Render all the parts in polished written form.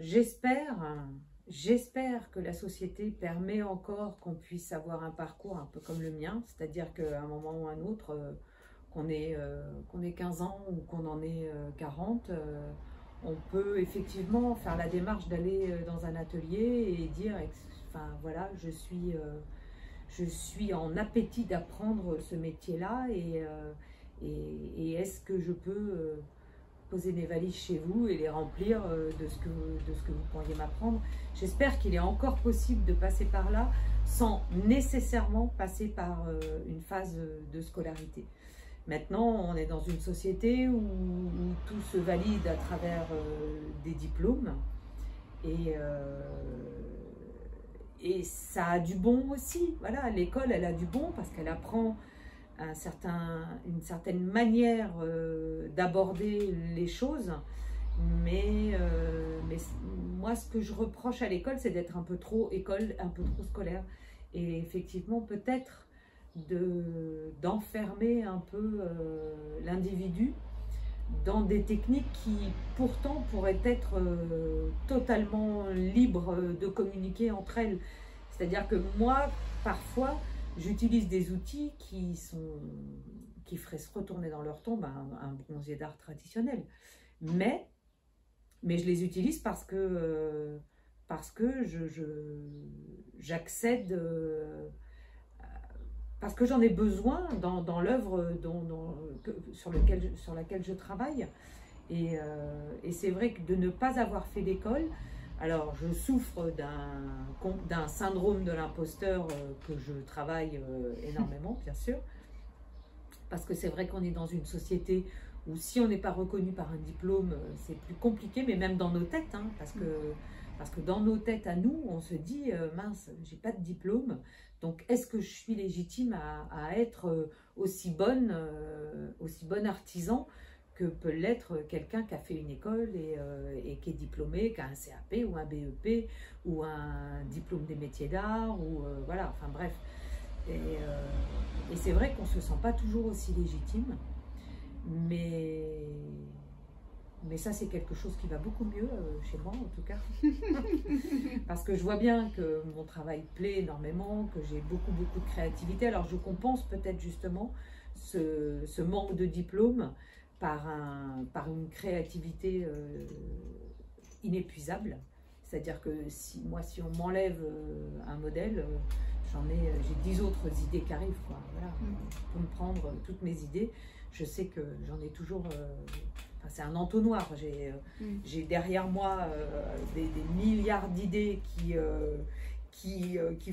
j'espère que la société permet encore qu'on puisse avoir un parcours un peu comme le mien, c'est-à-dire qu'à un moment ou un autre, qu'on ait 15 ans ou qu'on en ait 40, on peut effectivement faire la démarche d'aller dans un atelier et dire, enfin voilà, je suis en appétit d'apprendre ce métier-là et est-ce que je peux poser mes valises chez vous et les remplir de ce que vous pourriez m'apprendre. J'espère qu'il est encore possible de passer par là sans nécessairement passer par une phase de scolarité. Maintenant, on est dans une société où tout se valide à travers des diplômes et ça a du bon aussi. Voilà, l'école, elle a du bon parce qu'elle apprend une certaine manière d'aborder les choses, mais moi ce que je reproche à l'école, c'est d'être un peu trop école, un peu trop scolaire, et effectivement peut-être d'enfermer un peu l'individu dans des techniques qui pourtant pourraient être totalement libres de communiquer entre elles. C'est-à-dire que moi, parfois, j'utilise des outils qui feraient se retourner dans leur tombe un bronzier d'art traditionnel. Mais je les utilise parce que j'accède, parce que j'en ai besoin dans l'œuvre sur laquelle je travaille. Et c'est vrai que de ne pas avoir fait d'école, alors je souffre d'un syndrome de l'imposteur que je travaille énormément, bien sûr, parce que c'est vrai qu'on est dans une société où si on n'est pas reconnu par un diplôme, c'est plus compliqué, mais même dans nos têtes, hein, parce que dans nos têtes à nous, on se dit mince, j'ai pas de diplôme, donc est-ce que je suis légitime à être aussi bonne artisan que peut l'être quelqu'un qui a fait une école et qui est diplômé, qui a un CAP ou un BEP ou un diplôme des métiers d'art, ou voilà, enfin bref. Et c'est vrai qu'on ne se sent pas toujours aussi légitime, mais ça c'est quelque chose qui va beaucoup mieux chez moi en tout cas. Parce que je vois bien que mon travail plaît énormément, que j'ai beaucoup de créativité. Alors je compense peut-être justement ce manque de diplôme par une créativité inépuisable. C'est-à-dire que si on m'enlève un modèle, j'ai 10 autres idées qui arrivent, quoi. Voilà. Pour me prendre toutes mes idées, je sais que j'en ai toujours... enfin, c'est un entonnoir. J'ai derrière moi des milliards d'idées qui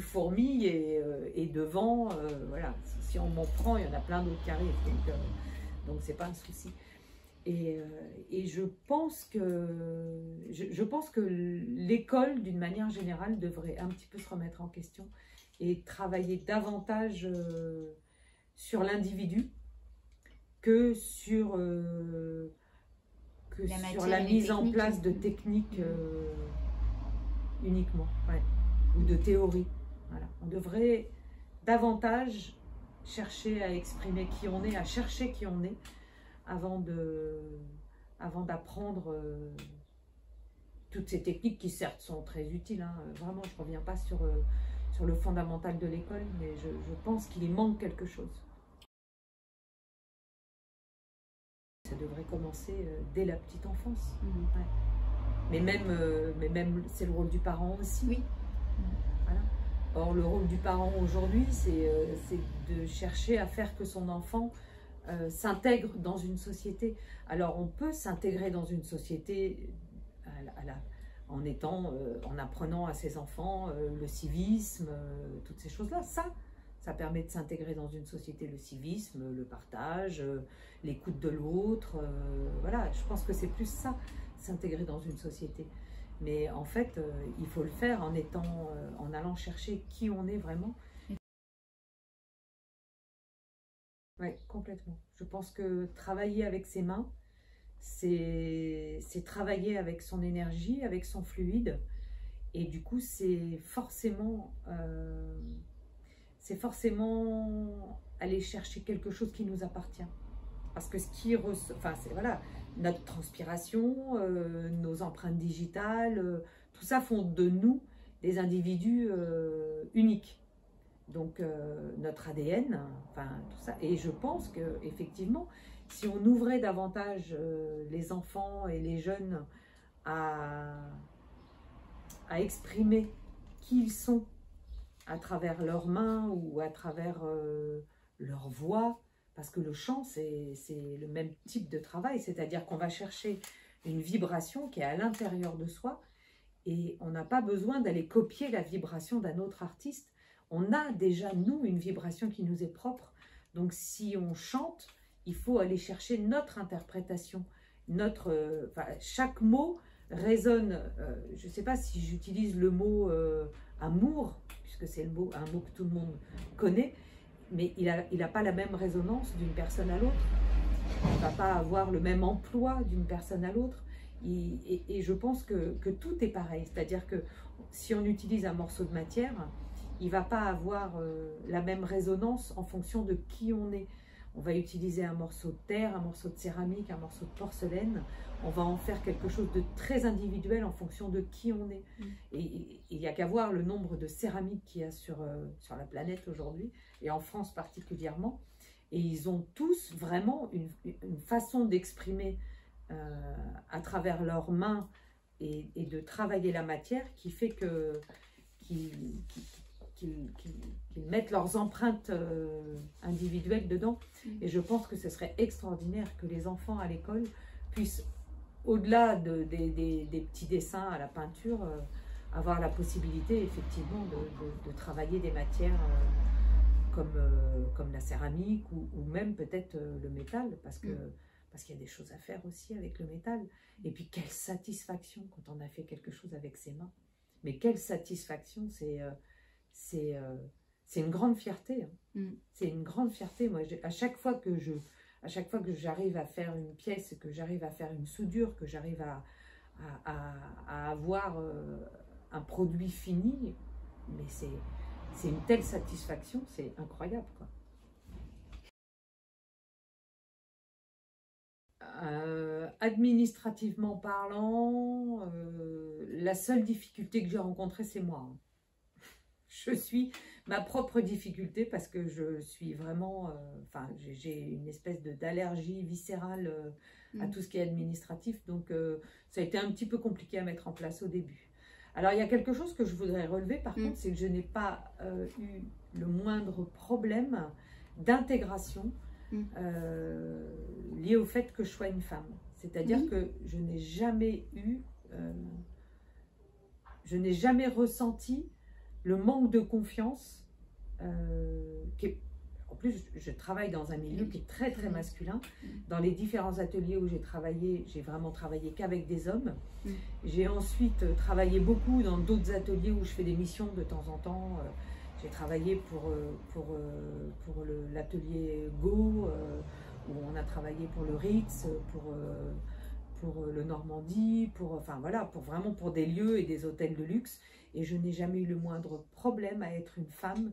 fourmillent et devant, voilà, si on m'en prend, il y en a plein d'autres qui arrivent. Donc c'est pas un souci. Et je pense que l'école, d'une manière générale, devrait un petit peu se remettre en question et travailler davantage sur l'individu que sur la mise en place de techniques uniquement, ouais, ou de théorie. Voilà. On devrait davantage chercher à exprimer qui on est, à chercher qui on est, avant d'apprendre toutes ces techniques qui certes sont très utiles, hein. Vraiment je ne reviens pas sur le fondamental de l'école, mais je pense qu'il y manque quelque chose. Ça devrait commencer dès la petite enfance. Ouais. Mais même c'est le rôle du parent aussi. Oui. Voilà. Or le rôle du parent aujourd'hui, c'est de chercher à faire que son enfant s'intègre dans une société. Alors on peut s'intégrer dans une société en apprenant à ses enfants le civisme, toutes ces choses-là. Ça permet de s'intégrer dans une société, le civisme, le partage, l'écoute de l'autre. Voilà, je pense que c'est plus ça, s'intégrer dans une société. Mais en fait, il faut le faire en allant chercher qui on est vraiment. Oui, complètement. Je pense que travailler avec ses mains, c'est travailler avec son énergie, avec son fluide. Et du coup, c'est forcément aller chercher quelque chose qui nous appartient. parce que ce qui enfin, c'est voilà, notre transpiration, nos empreintes digitales, tout ça font de nous des individus uniques. Donc notre ADN, enfin tout ça. Et je pense que effectivement, si on ouvrait davantage les enfants et les jeunes à, à exprimer qui ils sont à travers leurs mains ou à travers leur voix, parce que le chant, c'est le même type de travail, c'est-à-dire qu'on va chercher une vibration qui est à l'intérieur de soi et on n'a pas besoin d'aller copier la vibration d'un autre artiste. On a déjà, nous, une vibration qui nous est propre. Donc, si on chante, il faut aller chercher notre interprétation. Enfin, chaque mot résonne, je ne sais pas si j'utilise le mot amour, puisque c'est un mot que tout le monde connaît, mais il a pas la même résonance d'une personne à l'autre. On ne va pas avoir le même emploi d'une personne à l'autre. Et je pense que tout est pareil. C'est-à-dire que si on utilise un morceau de matière, il ne va pas avoir la même résonance en fonction de qui on est. On va utiliser un morceau de terre, un morceau de céramique, un morceau de porcelaine. On va en faire quelque chose de très individuel en fonction de qui on est. Et il n'y a qu'à voir le nombre de céramiques qu'il y a sur la planète aujourd'hui, et en France particulièrement. Et ils ont tous vraiment une façon d'exprimer à travers leurs mains et de travailler la matière qui fait qu'ils mettent leurs empreintes individuelles dedans. Et je pense que ce serait extraordinaire que les enfants à l'école puissent, au-delà des petits dessins à la peinture, avoir la possibilité effectivement de travailler des matières comme la céramique ou même peut-être le métal, parce qu'il y a des choses à faire aussi avec le métal. Et puis quelle satisfaction quand on a fait quelque chose avec ses mains. Mais quelle satisfaction, c'est une grande fierté. Hein. C'est une grande fierté. Moi, à chaque fois que j'arrive à faire une pièce, que j'arrive à faire une soudure, que j'arrive à avoir un produit fini, mais c'est une telle satisfaction, c'est incroyable, quoi. Administrativement parlant, la seule difficulté que j'ai rencontrée, c'est moi. Hein. Je suis ma propre difficulté parce que je suis vraiment, enfin, j'ai une espèce d'allergie viscérale à tout ce qui est administratif, donc ça a été un petit peu compliqué à mettre en place au début. Alors il y a quelque chose que je voudrais relever par contre, c'est que je n'ai pas eu le moindre problème d'intégration lié au fait que je sois une femme. C'est-à-dire que je n'ai jamais ressenti le manque de confiance. En plus, je travaille dans un milieu qui est très très masculin. Dans les différents ateliers où j'ai travaillé, j'ai vraiment travaillé qu'avec des hommes. J'ai ensuite travaillé beaucoup dans d'autres ateliers où je fais des missions de temps en temps. J'ai travaillé pour l'atelier Go, où on a travaillé pour le Ritz, pour le Normandie, enfin voilà, vraiment pour des lieux et des hôtels de luxe. Et je n'ai jamais eu le moindre problème à être une femme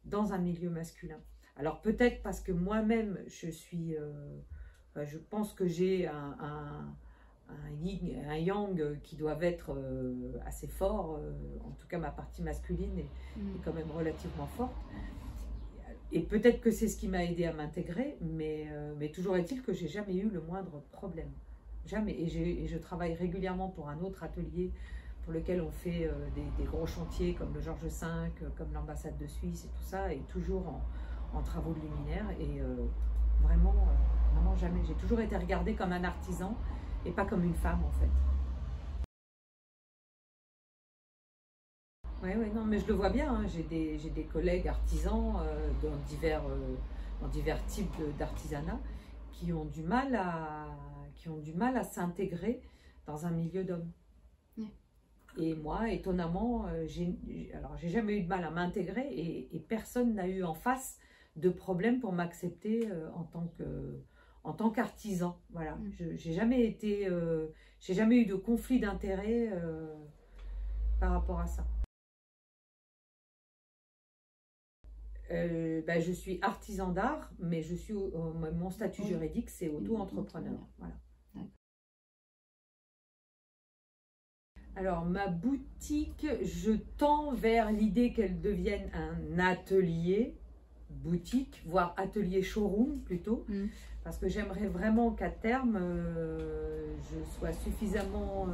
dans un milieu masculin. Alors peut-être parce que moi-même, je pense que j'ai un yin et un yang qui doivent être assez forts. En tout cas, ma partie masculine est quand même relativement forte. Et peut-être que c'est ce qui m'a aidé à m'intégrer, mais toujours est-il que j'ai jamais eu le moindre problème. Jamais. Et je travaille régulièrement pour un autre atelier pour lequel on fait des gros chantiers comme le Georges V, comme l'ambassade de Suisse et tout ça, et toujours en travaux de luminaire. Et vraiment jamais. J'ai toujours été regardée comme un artisan et pas comme une femme en fait. Oui, non, mais je le vois bien, hein. J'ai des collègues artisans dans divers types d'artisanat qui ont du mal à s'intégrer dans un milieu d'hommes. Et moi, étonnamment, j'ai jamais eu de mal à m'intégrer et personne n'a eu en face de problème pour m'accepter en tant qu'artisan. Voilà, j'ai jamais eu de conflit d'intérêt par rapport à ça. Ben, je suis artisan d'art, mais je suis mon statut juridique, c'est auto-entrepreneur. Voilà. Alors, ma boutique, je tends vers l'idée qu'elle devienne un atelier boutique, voire atelier showroom plutôt, parce que j'aimerais vraiment qu'à terme, je sois suffisamment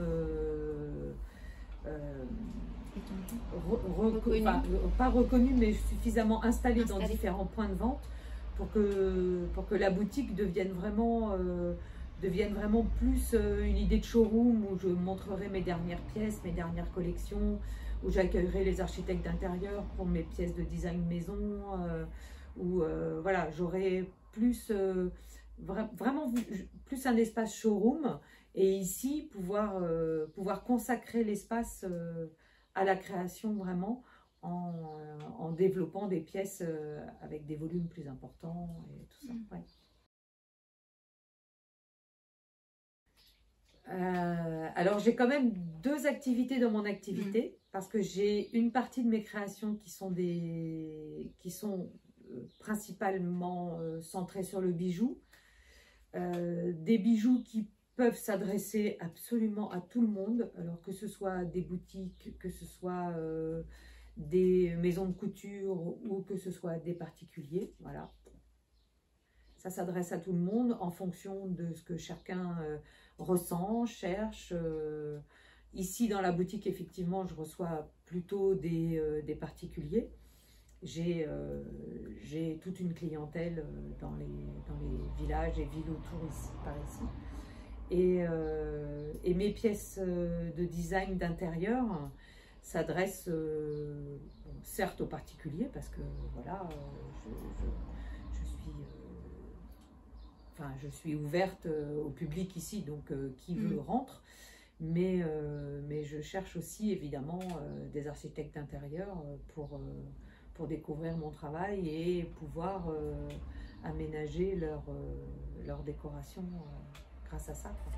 pas reconnue, mais suffisamment installée dans différents points de vente pour que la boutique devienne vraiment plus une idée de showroom où je montrerai mes dernières pièces, mes dernières collections, où j'accueillerai les architectes d'intérieur pour mes pièces de design maison, où voilà, j'aurai plus vraiment plus un espace showroom, et ici pouvoir consacrer l'espace à la création vraiment en développant des pièces avec des volumes plus importants et tout ça. Ouais. Alors j'ai quand même deux activités dans mon activité, parce que j'ai une partie de mes créations qui sont principalement centrées sur le bijou, des bijoux qui peuvent s'adresser absolument à tout le monde, alors que ce soit des boutiques, que ce soit des maisons de couture ou que ce soit des particuliers. Voilà. Ça s'adresse à tout le monde en fonction de ce que chacun ressent, cherche. Ici, dans la boutique, effectivement, je reçois plutôt des particuliers. J'ai toute une clientèle dans les villages et villes autour ici, par ici. Et mes pièces de design d'intérieur s'adressent certes aux particuliers, parce que voilà, je suis ouverte au public ici, donc qui veut rentre, mais je cherche aussi évidemment des architectes d'intérieur pour découvrir mon travail et pouvoir aménager leur décoration grâce à ça, quoi.